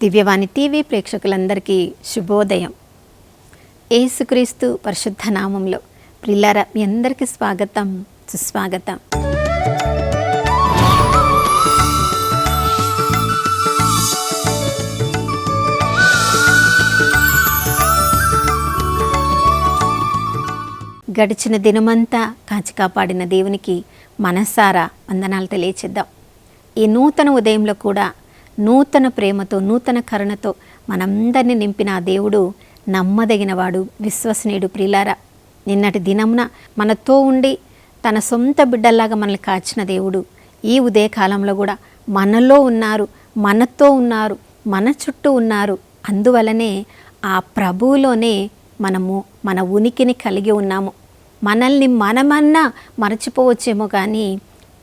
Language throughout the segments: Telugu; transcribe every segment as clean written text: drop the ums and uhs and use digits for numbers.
దివ్యవాణి టీవీ ప్రేక్షకులందరికీ శుభోదయం. యేసుక్రీస్తు పరిశుద్ధ నామంలో ప్రియులారా, మీ అందరికీ స్వాగతం, సుస్వాగతం. గడిచిన దినమంతా కాచి కాపాడిన దేవునికి మనసారా వందనాలు తెలియచేద్దాం. ఈ నూతన ఉదయంలో కూడా నూతన ప్రేమతో, నూతన కరుణతో మనందరినీ నింపిన ఆ దేవుడు నమ్మదగినవాడు, విశ్వసనీయుడు. ప్రియులారా, నిన్నటి దినమున మనతో ఉండి తన సొంత బిడ్డల్లాగా మనల్ని కాచిన దేవుడు ఈ ఉదయకాలంలో కూడా మనలో ఉన్నారు, మనతో ఉన్నారు, మన చుట్టూ ఉన్నారు. అందువలనే ఆ ప్రభువులోనే మనము మన ఉనికిని కలిగి ఉన్నాము. మనల్ని మనమన్నా మరచిపోవచ్చేమో కానీ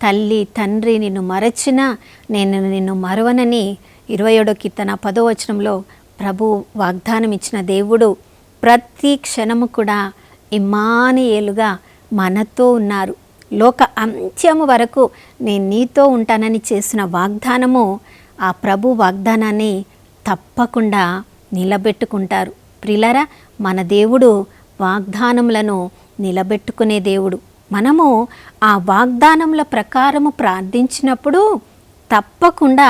తల్లి తండ్రి నిన్ను మరచినా నేను నిన్ను మరవనని 27వ కీర్తన 10వ వచనంలో ప్రభు వాగ్దానం ఇచ్చిన దేవుడు ప్రతి క్షణము కూడా ఇమ్మానుయేలుగా మనతో ఉన్నారు. లోక అంత్యము వరకు నేను నీతో ఉంటానని చేసిన వాగ్దానము, ఆ ప్రభు వాగ్దానాన్ని తప్పకుండా నిలబెట్టుకుంటారు. ప్రియులారా, మన దేవుడు వాగ్దానములను నిలబెట్టుకునే దేవుడు. మనము ఆ వాగ్దానముల ప్రకారము ప్రార్థించినప్పుడు తప్పకుండా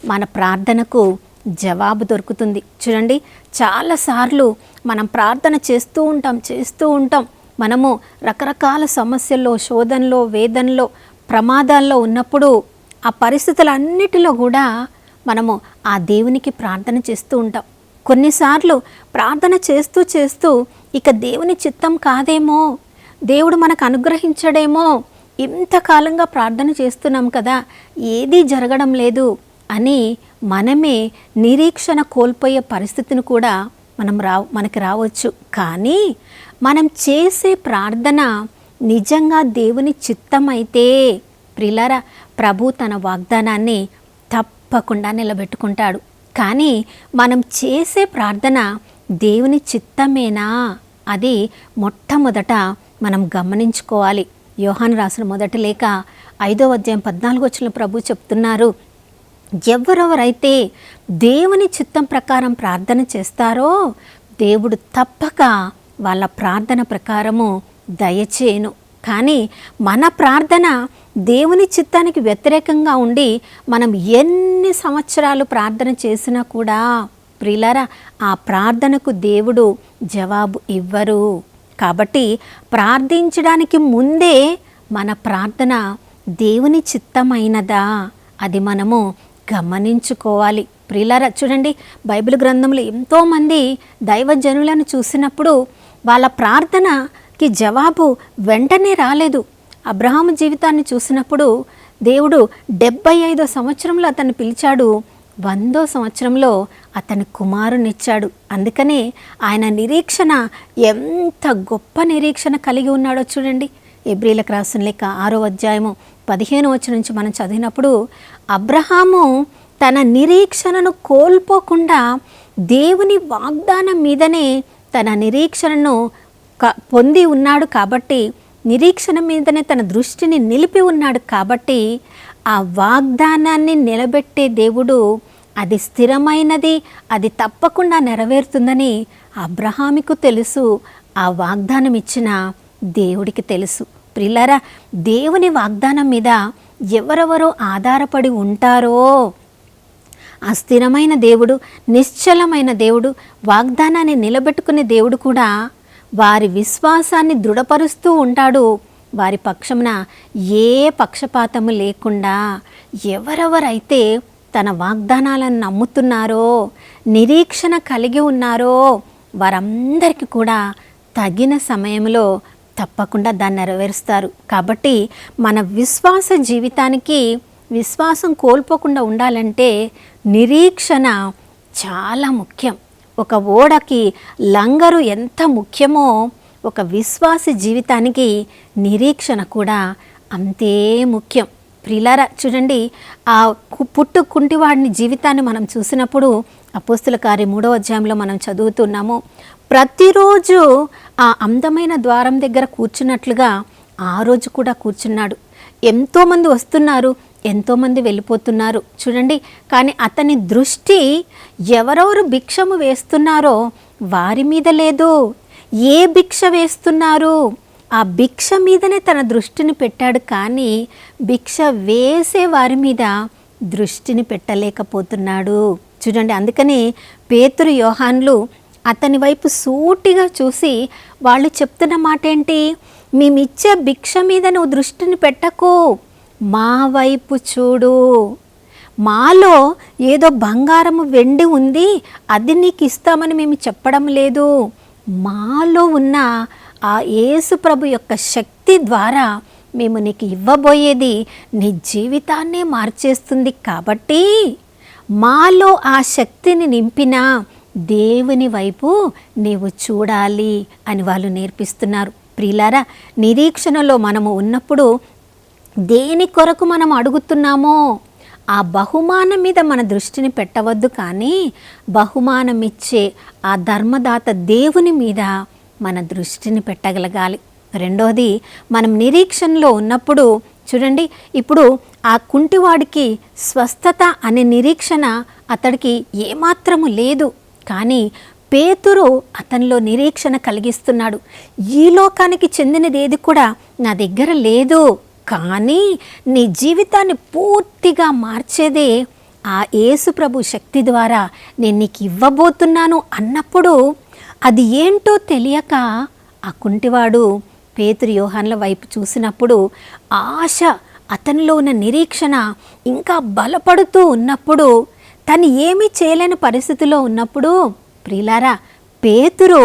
మన ప్రార్థనకు జవాబు దొరుకుతుంది. చూడండి, చాలాసార్లు మనం ప్రార్థన చేస్తూ ఉంటాం. మనము రకరకాల సమస్యల్లో, శోధనలో, వేదనలో, ప్రమాదాల్లో ఉన్నప్పుడు ఆ పరిస్థితులన్నిటిలో కూడా మనము ఆ దేవునికి ప్రార్థన చేస్తూ ఉంటాం. కొన్నిసార్లు ప్రార్థన చేస్తూ ఇక దేవుని చిత్తం కాదేమో, దేవుడు మనకు అనుగ్రహించడేమో, ఇంతకాలంగా ప్రార్థన చేస్తున్నాం కదా, ఏదీ జరగడం లేదు అని మనమే నిరీక్షణ కోల్పోయే పరిస్థితిని కూడా మనకి రావచ్చు. కానీ మనం చేసే ప్రార్థన నిజంగా దేవుని చిత్తమైతే ప్రియులారా, ప్రభు తన వాగ్దానాన్ని తప్పకుండా నిలబెట్టుకుంటాడు. కానీ మనం చేసే ప్రార్థన దేవుని చిత్తమేనా, అది మొట్టమొదట మనం గమనించుకోవాలి. యోహాను రాసిన మొదటి లేఖ 5వ అధ్యాయం 14వ వచనంలో ప్రభు చెప్తున్నారు, ఎవరెవరైతే దేవుని చిత్తం ప్రకారం ప్రార్థన చేస్తారో దేవుడు తప్పక వాళ్ళ ప్రార్థన ప్రకారము దయచేయను. కానీ మన ప్రార్థన దేవుని చిత్తానికి వ్యతిరేకంగా ఉండి మనం ఎన్ని సంవత్సరాలు ప్రార్థన చేసినా కూడా ప్రియులారా, ఆ ప్రార్థనకు దేవుడు జవాబు ఇవ్వరు. కాబట్టి ప్రార్థించడానికి ముందే మన ప్రార్థన దేవుని చిత్తమైనదా, అది మనము గమనించుకోవాలి. ప్రియులారా, చూడండి, బైబిల్ గ్రంథంలో ఎంతోమంది దైవజనులను చూసినప్పుడు వాళ్ళ ప్రార్థనకి జవాబు వెంటనే రాలేదు. అబ్రహాము జీవితాన్ని చూసినప్పుడు దేవుడు 75వ సంవత్సరంలో అతన్ని పిలిచాడు, 100వ సంవత్సరంలో అతని కుమారునిచ్చాడు. అందుకనే ఆయన నిరీక్షణ ఎంత గొప్ప నిరీక్షణ కలిగి ఉన్నాడో చూడండి. హెబ్రీయులకు రాసిన లేఖ 6వ అధ్యాయము 15వ వచనం నుంచి మనం చదివినప్పుడు అబ్రహాము తన నిరీక్షణను కోల్పోకుండా దేవుని వాగ్దానం మీదనే తన నిరీక్షణను పొంది ఉన్నాడు. కాబట్టి నిరీక్షణ మీదనే తన దృష్టిని నిలిపి ఉన్నాడు. కాబట్టి ఆ వాగ్దానాన్ని నిలబెట్టే దేవుడు, అది స్థిరమైనది, అది తప్పకుండా నెరవేరుతుందని అబ్రహాముకు తెలుసు, ఆ వాగ్దానం ఇచ్చిన దేవుడికి తెలుసు. ప్రియులారా, దేవుని వాగ్దానం మీద ఎవరెవరో ఆధారపడి ఉంటారో ఆ స్థిరమైన దేవుడు, నిశ్చలమైన దేవుడు, వాగ్దానాన్ని నిలబెట్టుకునే దేవుడు కూడా వారి విశ్వాసాన్ని దృఢపరుస్తూ ఉంటాడు. వారి పక్షమున ఏ పక్షపాతము లేకుండా ఎవరెవరైతే తన వాగ్దానాలను నమ్ముతున్నారో, నిరీక్షణ కలిగి ఉన్నారో వారందరికీ కూడా తగిన సమయంలో తప్పకుండా దాన్ని నెరవేరుస్తారు. కాబట్టి మన విశ్వాస జీవితానికి విశ్వాసం కోల్పోకుండా ఉండాలంటే నిరీక్షణ చాలా ముఖ్యం. ఒక ఓడకి లంగరు ఎంత ముఖ్యమో ఒక విశ్వాస జీవితానికి నిరీక్షణ కూడా అంతే ముఖ్యం. ప్రియులారా, చూడండి, ఆ కుంటివాడిని జీవితాన్ని మనం చూసినప్పుడు అపోస్తుల కార్యం 3వ అధ్యాయంలో మనం చదువుతున్నాము. ప్రతిరోజు ఆ అందమైన ద్వారం దగ్గర కూర్చున్నట్లుగా ఆ రోజు కూడా కూర్చున్నాడు. ఎంతోమంది వస్తున్నారు, ఎంతోమంది వెళ్ళిపోతున్నారు చూడండి. కానీ అతని దృష్టి ఎవరెవరు భిక్షము వేస్తున్నారో వారి మీద లేదు. ఏ భిక్ష వేస్తున్నారు ఆ భిక్ష మీదనే తన దృష్టిని పెట్టాడు, కానీ భిక్ష వేసే వారి మీద దృష్టిని పెట్టలేకపోతున్నాడు. చూడండి, అందుకని పేతురు యోహాన్లు అతని వైపు సూటిగా చూసి వాళ్ళు చెప్తున్న మాట ఏంటి? మేమిచ్చే భిక్ష మీద నువ్వు దృష్టిని పెట్టకు, మా వైపు చూడు. మాలో ఏదో బంగారము వెండి ఉంది, అది నీకు ఇస్తామని మేము చెప్పడం లేదు. మాలో ఉన్న ఆ యేసు ప్రభు యొక్క శక్తి ద్వారా మేము నీకు ఇవ్వబోయేది నీ జీవితాన్నే మార్చేస్తుంది. కాబట్టి మాలో ఆ శక్తిని నింపిన దేవుని వైపు నీవు చూడాలి అని వాళ్ళు నేర్పిస్తున్నారు. ప్రియులారా, నిరీక్షణలో మనము ఉన్నప్పుడు దేని కొరకు మనం అడుగుతున్నామో ఆ బహుమానం మీద మన దృష్టిని పెట్టవద్దు, కానీ బహుమానం ఇచ్చే ఆ ధర్మదాత దేవుని మీద మన దృష్టిని పెట్టగలగాలి. రెండోది, మనం నిరీక్షణలో ఉన్నప్పుడు చూడండి, ఇప్పుడు ఆ కుంటివాడికి స్వస్థత అనే నిరీక్షణ అతడికి ఏమాత్రము లేదు, కానీ పేతురు అతనిలో నిరీక్షణ కలిగిస్తున్నాడు. ఈ లోకానికి చెందినది ఏది కూడా నా దగ్గర లేదు, కానీ నీ జీవితాన్ని పూర్తిగా మార్చేదే ఆ యేసు ప్రభు శక్తి ద్వారా నేను నీకు ఇవ్వబోతున్నాను అన్నప్పుడు అది ఏంటో తెలియక ఆ కుంటివాడు పేతురు యోహాన్ల వైపు చూసినప్పుడు ఆశ, అతనిలో ఉన్న నిరీక్షణ ఇంకా బలపడుతూ ఉన్నప్పుడు, తను ఏమీ చేయలేని పరిస్థితిలో ఉన్నప్పుడు ప్రియులారా, పేతురు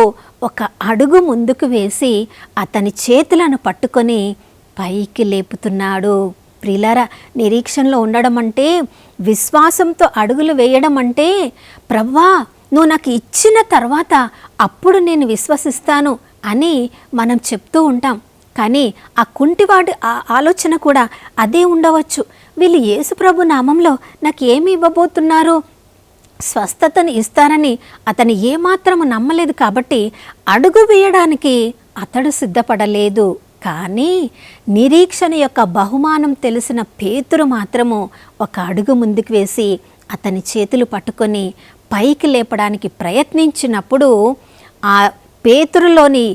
ఒక అడుగు ముందుకు వేసి అతని చేతులను పట్టుకొని పైకి లేపుతున్నాడు. ప్రియులారా, నిరీక్షణలో ఉండడం అంటే, విశ్వాసంతో అడుగులు వేయడం అంటే, ప్రభువా నువ్వు నాకు ఇచ్చిన తర్వాత అప్పుడు నేను విశ్వసిస్తాను అని మనం చెప్తూ ఉంటాం. కానీ ఆ కుంటివాడి ఆలోచన కూడా అదే ఉండవచ్చు. వీళ్ళు యేసు ప్రభు నామంలో నాకు ఏమి ఇవ్వబోతున్నారు, స్వస్థతను ఇస్తారని అతను ఏమాత్రము నమ్మలేదు. కాబట్టి అడుగు వేయడానికి అతడు సిద్ధపడలేదు. కానీ నిరీక్షణ యొక్క బహుమానం తెలిసిన పేతురు మాత్రము ఒక అడుగు ముందుకు వేసి అతని చేతులు పట్టుకొని పైకి లేపడానికి ప్రయత్నించినప్పుడు ఆ పేతురులోని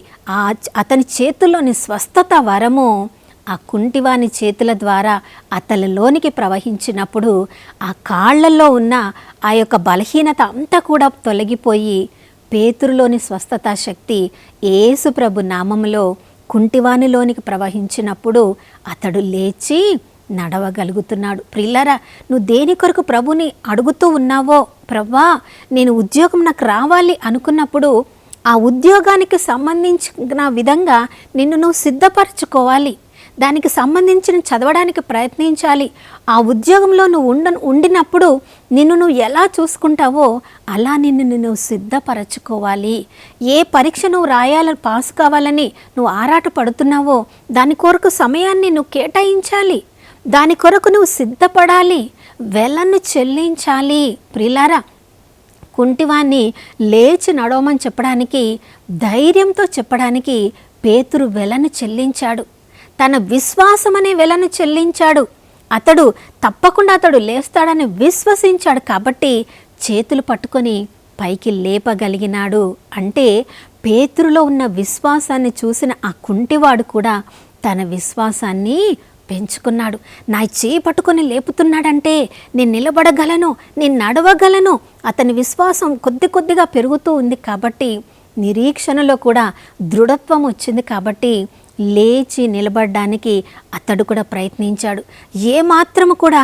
అతని చేతుల్లోని స్వస్థత వరము ఆ కుంటివాని చేతుల ద్వారా అతనిలోనికి ప్రవహించినప్పుడు ఆ కాళ్లలో ఉన్న ఆ యొక్క బలహీనత అంతా కూడా తొలగిపోయి పేతురులోని స్వస్థత శక్తి యేసు ప్రభు నామములో కుంటివానిలోనికి ప్రవహించినప్పుడు అతడు లేచి నడవగలుగుతున్నాడు. ప్రియులారా, నువ్వు దేని కొరకు ప్రభుని అడుగుతూ ఉన్నావో, ప్రభువా నేను ఉద్యోగం నాకు రావాలి అనుకున్నప్పుడు ఆ ఉద్యోగానికి సంబంధించిన విధంగా నిన్ను నువ్వు సిద్ధపరచుకోవాలి. దానికి సంబంధించిన చదవడానికి ప్రయత్నించాలి. ఆ ఉద్యోగంలో నువ్వు ఉండినప్పుడు నిన్ను నువ్వు ఎలా చూసుకుంటావో అలా నిన్ను నువ్వు సిద్ధపరచుకోవాలి. ఏ పరీక్ష నువ్వు రాయాలని, పాస్ కావాలని నువ్వు ఆరాట పడుతున్నావో దాని కొరకు సమయాన్ని నువ్వు కేటాయించాలి. దాని కొరకు నువ్వు సిద్ధపడాలి, వెలను చెల్లించాలి. ప్రియులారా, కుంటివాన్ని లేచి నడవమని చెప్పడానికి, ధైర్యంతో చెప్పడానికి పేతురు వెలను చెల్లించాడు. తన విశ్వాసం అనే వెలను చెల్లించాడు. అతడు తప్పకుండా అతడు లేస్తాడని విశ్వసించాడు. కాబట్టి చేతులు పట్టుకొని పైకి లేపగలిగినాడు. అంటే పేతురులో ఉన్న విశ్వాసాన్ని చూసిన ఆ కుంటివాడు కూడా తన విశ్వాసాన్ని పెంచుకున్నాడు. నా చేయి పట్టుకొని లేపుతున్నాడంటే నేను నిలబడగలను, నేను నడవగలను. అతని విశ్వాసం కొద్ది కొద్దిగా పెరుగుతూ ఉంది. కాబట్టి నిరీక్షణలో కూడా దృఢత్వం వచ్చింది. కాబట్టి లేచి నిలబడడానికి అతడు కూడా ప్రయత్నించాడు. ఏమాత్రము కూడా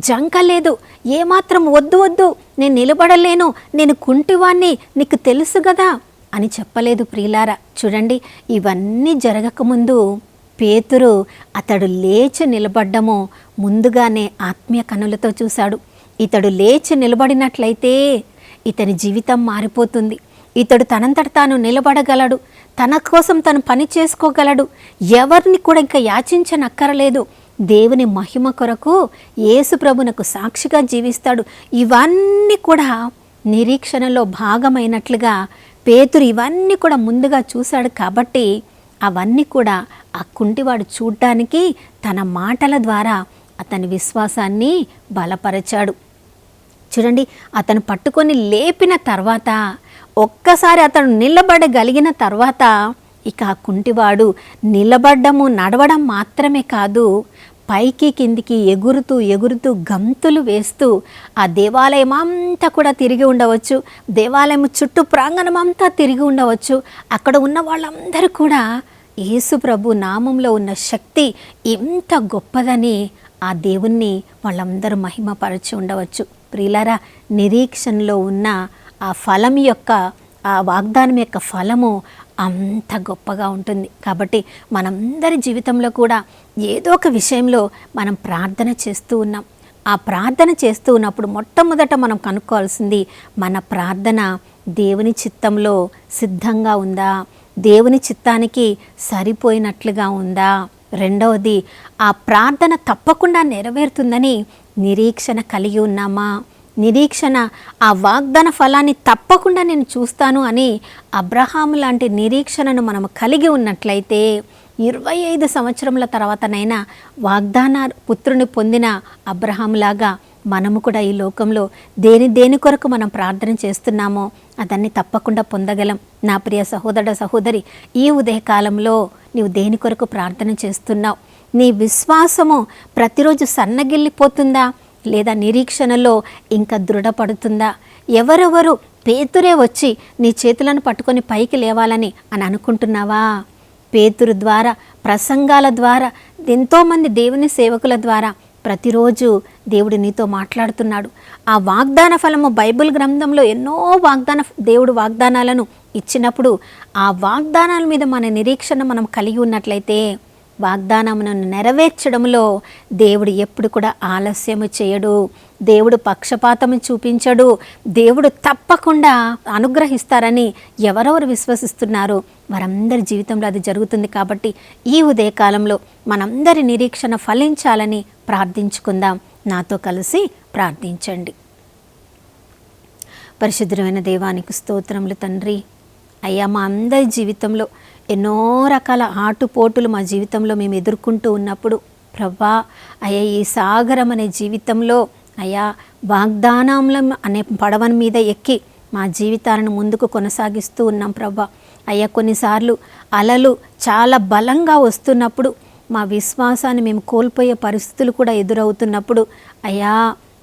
జంకలేదు, ఏమాత్రం వద్దు వద్దు నేను నిలబడలేను, నేను కుంటివాణ్ణి, నీకు తెలుసు కదా అని చెప్పలేదు. ప్రియులారా, చూడండి, ఇవన్నీ జరగకముందు పేతురు అతడు లేచి నిలబడ్డము ముందుగానే ఆత్మీయ కనులతో చూశాడు. ఇతడు లేచి నిలబడినట్లయితే ఇతని జీవితం మారిపోతుంది. ఇతడు తనంతట తాను నిలబడగలడు, తన కోసం తను పని చేసుకోగలడు, ఎవరిని కూడా ఇంకా యాచించనక్కరలేదు. దేవుని మహిమ కొరకు యేసు ప్రభునకు సాక్షిగా జీవిస్తాడు. ఇవన్నీ కూడా నిరీక్షణలో భాగమైనట్లుగా పేతురు ఇవన్నీ కూడా ముందుగా చూశాడు. కాబట్టి అవన్నీ కూడా ఆ కుంటివాడు చూడ్డానికి తన మాటల ద్వారా అతని విశ్వాసాన్ని బలపరిచాడు. చూడండి, అతను పట్టుకొని లేపిన తర్వాత, ఒక్కసారి అతను నిలబడగలిగిన తర్వాత, ఇక ఆ కుంటివాడు నిలబడ్డము నడవడం మాత్రమే కాదు, పైకి కిందికి ఎగురుతూ ఎగురుతూ గంతులు వేస్తూ ఆ దేవాలయం అంతా కూడా తిరిగి ఉండవచ్చు, దేవాలయం చుట్టూ ప్రాంగణం అంతా తిరిగి ఉండవచ్చు. అక్కడ ఉన్న వాళ్ళందరూ కూడా యేసు ప్రభు నామంలో ఉన్న శక్తి ఎంత గొప్పదని ఆ దేవుణ్ణి వాళ్ళందరూ మహిమపరచి ఉండవచ్చు. ప్రియులారా, నిరీక్షణలో ఉన్న ఆ ఫలం యొక్క, ఆ వాగ్దానం యొక్క ఫలము అంత గొప్పగా ఉంటుంది. కాబట్టి మనందరి జీవితంలో కూడా ఏదో ఒక విషయంలో మనం ప్రార్థన చేస్తూ ఉన్నాం. ఆ ప్రార్థన చేస్తూ ఉన్నప్పుడు మొట్టమొదట మనం కనుక్కోవాల్సింది, మన ప్రార్థన దేవుని చిత్తంలో సిద్ధంగా ఉందా, దేవుని చిత్తానికి సరిపోయినట్లుగా ఉందా. రెండవది, ఆ ప్రార్థన తప్పకుండా నెరవేరుతుందని నిరీక్షణ కలిగి ఉన్నామా. నిరీక్షణ, ఆ వాగ్దాన ఫలాన్ని తప్పకుండా నేను చూస్తాను అని అబ్రహాము లాంటి నిరీక్షణను మనం కలిగి ఉన్నట్లయితే 25 సంవత్సరముల తర్వాతనైనా వాగ్దాన పుత్రుని పొందిన అబ్రహాములాగా మనము కూడా ఈ లోకంలో దేని కొరకు మనం ప్రార్థన చేస్తున్నామో అదన్నీ తప్పకుండా పొందగలం. నా ప్రియ సహోదర సహోదరి, ఈ ఉదయకాలంలో నీవు దేని కొరకు ప్రార్థన చేస్తున్నావు? నీ విశ్వాసము ప్రతిరోజు సన్నగిల్లిపోతుందా, లేదా నిరీక్షణలో ఇంకా దృఢపడుతుందా? ఎవరెవరు పేతురే వచ్చి నీ చేతులను పట్టుకొని పైకి లేవాలని అని అనుకుంటున్నావా? పేతురు ద్వారా, ప్రసంగాల ద్వారా, ఎంతోమంది దేవుని సేవకుల ద్వారా ప్రతిరోజు దేవుడు నీతో మాట్లాడుతున్నాడు. ఆ వాగ్దాన ఫలము బైబిల్ గ్రంథంలో ఎన్నో దేవుడు వాగ్దానాలను ఇచ్చినప్పుడు ఆ వాగ్దానాల మీద మన నిరీక్షణ మనం కలిగి ఉన్నట్లయితే వాగ్దానమును నెరవేర్చడంలో దేవుడు ఎప్పుడు కూడా ఆలస్యము చేయడు. దేవుడు పక్షపాతము చూపించడు. దేవుడు తప్పకుండా అనుగ్రహిస్తారని ఎవరెవరు విశ్వసిస్తున్నారో వారందరి జీవితంలో అది జరుగుతుంది. కాబట్టి ఈ ఉదయకాలంలో మనందరి నిరీక్షణ ఫలించాలని ప్రార్థించుకుందాం. నాతో కలిసి ప్రార్థించండి. పరిశుద్ధమైన దేవానికి స్తోత్రములు తండ్రి. అయ్యా, మా అందరి జీవితంలో ఎన్నో రకాల ఆటుపోటులు మా జీవితంలో మేము ఎదుర్కొంటూ ఉన్నప్పుడు ప్రభా, అయ్యా, ఈ సాగరం అనే జీవితంలో అయ్యా వాగ్దానం అనే పడవని మీద ఎక్కి మా జీవితాలను ముందుకు కొనసాగిస్తూ ఉన్నాం ప్రభా. అయ్యా, కొన్నిసార్లు అలలు చాలా బలంగా వస్తున్నప్పుడు మా విశ్వాసాన్ని మేము కోల్పోయే పరిస్థితులు కూడా ఎదురవుతున్నప్పుడు అయ్యా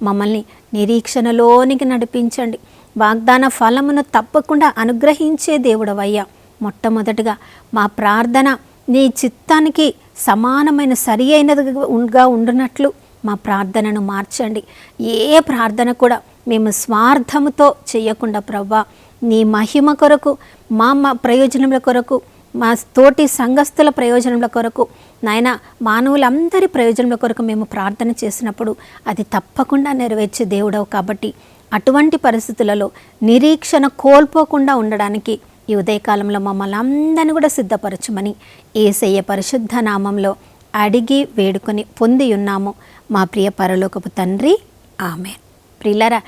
మమ్మల్ని నిరీక్షణలోనికి నడిపించండి. వాగ్దాన ఫలమును తప్పకుండా అనుగ్రహించే దేవుడవయ్యా. మొట్టమొదటిగా మా ప్రార్థన నీ చిత్తానికి సమానమైన సరి అయినదిగా ఉండునట్లు మా ప్రార్థనను మార్చండి. ఏ ప్రార్థన కూడా మేము స్వార్థముతో చేయకుండా ప్రభా, నీ మహిమ కొరకు, మా ప్రయోజనముల కొరకు, మా తోటి సంఘస్థుల ప్రయోజనముల కొరకు, నాయన మానవులందరి ప్రయోజనముల కొరకు మేము ప్రార్థన చేసినప్పుడు అది తప్పకుండా నెరవేర్చే దేవుడవు. కాబట్టి అటువంటి పరిస్థితులలో నిరీక్షణ కోల్పోకుండా ఉండడానికి ఈ ఉదయకాలంలో మమ్మల్ని అందరినీ కూడా సిద్ధపరచమని యేసయ్య పరిశుద్ధ నామంలో అడిగి వేడుకొని పొంది ఉన్నాము మా ప్రియ పరలోకపు తండ్రి, ఆమేన్. ప్రియులారా,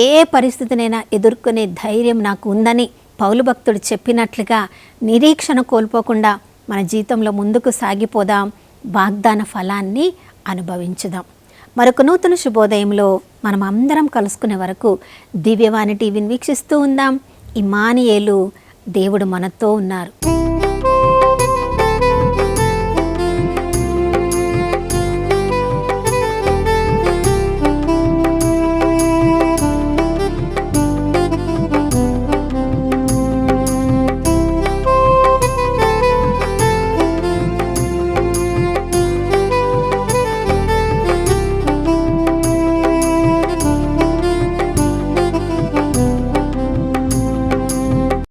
ఏ పరిస్థితినైనా ఎదుర్కొనే ధైర్యం నాకు ఉందని పౌలు భక్తుడు చెప్పినట్లుగా నిరీక్షణ కోల్పోకుండా మన జీవితంలో ముందుకు సాగిపోదాం. వాగ్దాన ఫలాన్ని అనుభవించుదాం. మరొక నూతన శుభోదయంలో మనం అందరం కలుసుకునే వరకు దివ్యవాణి టీవీని వీక్షిస్తూ ఉందాం. ఇమ్మానుయేలు, దేవుడు మనతో ఉన్నారు.